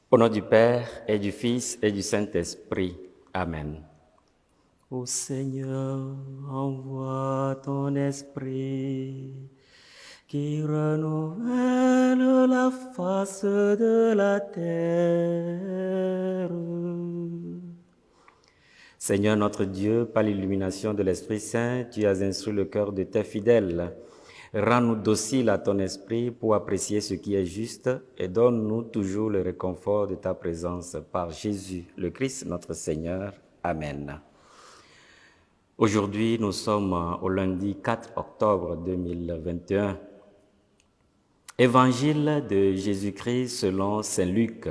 Au nom du Père et du Fils et du Saint-Esprit. Amen. Ô Seigneur, envoie ton esprit qui renouvelle la face de la terre. Seigneur notre Dieu, par l'illumination de l'Esprit Saint, tu as instruit le cœur de tes fidèles. Rends-nous dociles à ton esprit pour apprécier ce qui est juste et donne-nous toujours le réconfort de ta présence par Jésus, le Christ, notre Seigneur. Amen. Aujourd'hui, nous sommes au lundi 4 octobre 2021. Évangile de Jésus-Christ selon Saint Luc.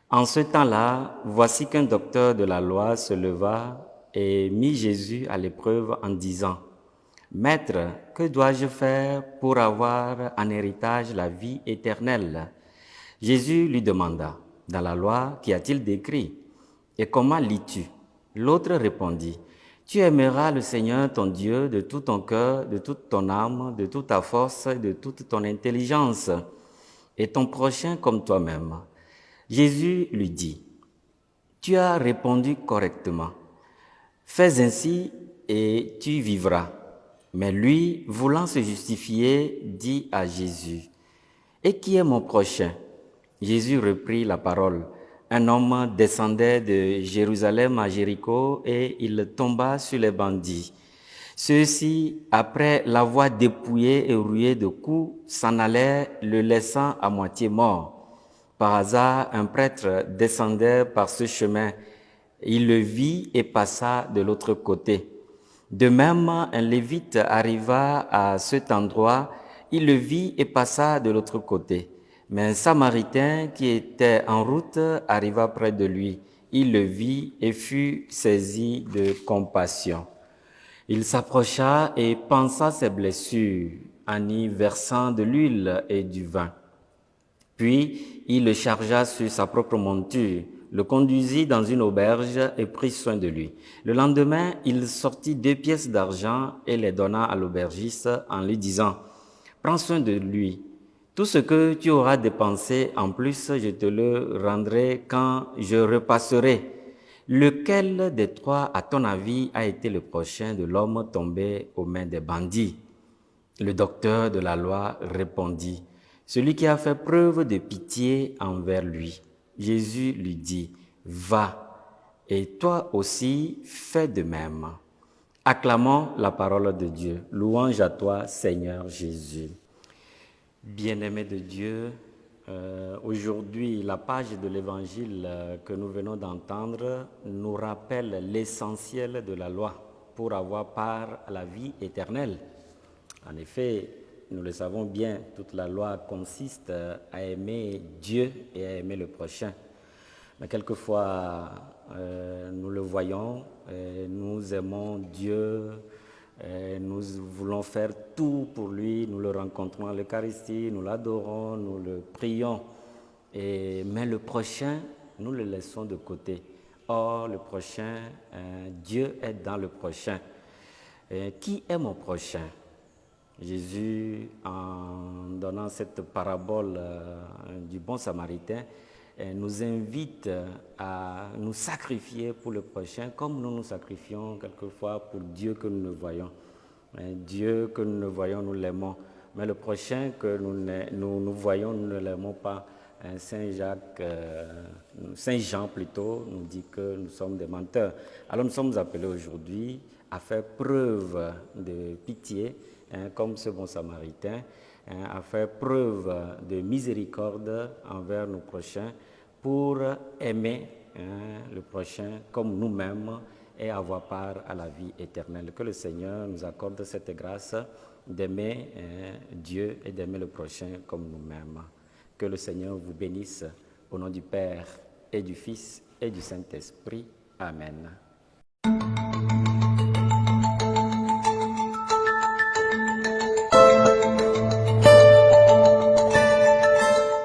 En ce temps-là, voici qu'un docteur de la loi se leva et mit Jésus à l'épreuve en disant: « Maître, que dois-je faire pour avoir en héritage la vie éternelle ?» Jésus lui demanda: « Dans la loi, qu'y a-t-il d'écrit? Et comment lis-tu » L'autre répondit: « Tu aimeras le Seigneur ton Dieu de tout ton cœur, de toute ton âme, de toute ta force, de toute ton intelligence, et ton prochain comme toi-même. » Jésus lui dit: « Tu as répondu correctement. Fais ainsi et tu vivras. » Mais lui, voulant se justifier, dit à Jésus: « Et qui est mon prochain ?» Jésus reprit la parole. Un homme descendait de Jérusalem à Jéricho et il tomba sur les bandits. Ceux-ci, après l'avoir dépouillé et roué de coups, s'en allèrent, le laissant à moitié mort. Par hasard, un prêtre descendait par ce chemin. Il le vit et passa de l'autre côté. De même, un lévite arriva à cet endroit, il le vit et passa de l'autre côté. Mais un samaritain qui était en route arriva près de lui. Il le vit et fut saisi de compassion. Il s'approcha et pansa ses blessures en y versant de l'huile et du vin. Puis il le chargea sur sa propre monture, le conduisit dans une auberge et prit soin de lui. Le lendemain, il sortit 2 pièces d'argent et les donna à l'aubergiste en lui disant: « Prends soin de lui. Tout ce que tu auras dépensé en plus, je te le rendrai quand je repasserai. » Lequel des 3, à ton avis, a été le prochain de l'homme tombé aux mains des bandits? Le docteur de la loi répondit: « Celui qui a fait preuve de pitié envers lui. » Jésus lui dit: « Va, et toi aussi fais de même. » Acclamons la parole de Dieu. Louange à toi, Seigneur Jésus. Bien-aimés de Dieu, aujourd'hui, la page de l'Évangile que nous venons d'entendre nous rappelle l'essentiel de la loi pour avoir part à la vie éternelle. En effet, nous le savons bien, toute la loi consiste à aimer Dieu et à aimer le prochain. Mais quelquefois, nous le voyons, nous aimons Dieu, nous voulons faire tout pour lui, nous le rencontrons à l'Eucharistie, nous l'adorons, nous le prions. Mais le prochain, nous le laissons de côté. Or, le prochain, Dieu est dans le prochain. Qui est mon prochain? Jésus, en donnant cette parabole du bon samaritain, nous invite à nous sacrifier pour le prochain comme nous nous sacrifions quelquefois pour Dieu que nous ne voyons. Dieu que nous ne voyons, nous l'aimons, mais le prochain que nous voyons, nous ne l'aimons pas. Saint Jean plutôt, nous dit que nous sommes des menteurs. Alors nous sommes appelés aujourd'hui à faire preuve de pitié, comme ce bon samaritain, à faire preuve de miséricorde envers nos prochains pour aimer le prochain comme nous-mêmes et avoir part à la vie éternelle. Que le Seigneur nous accorde cette grâce d'aimer Dieu et d'aimer le prochain comme nous-mêmes. Que le Seigneur vous bénisse au nom du Père et du Fils et du Saint-Esprit. Amen.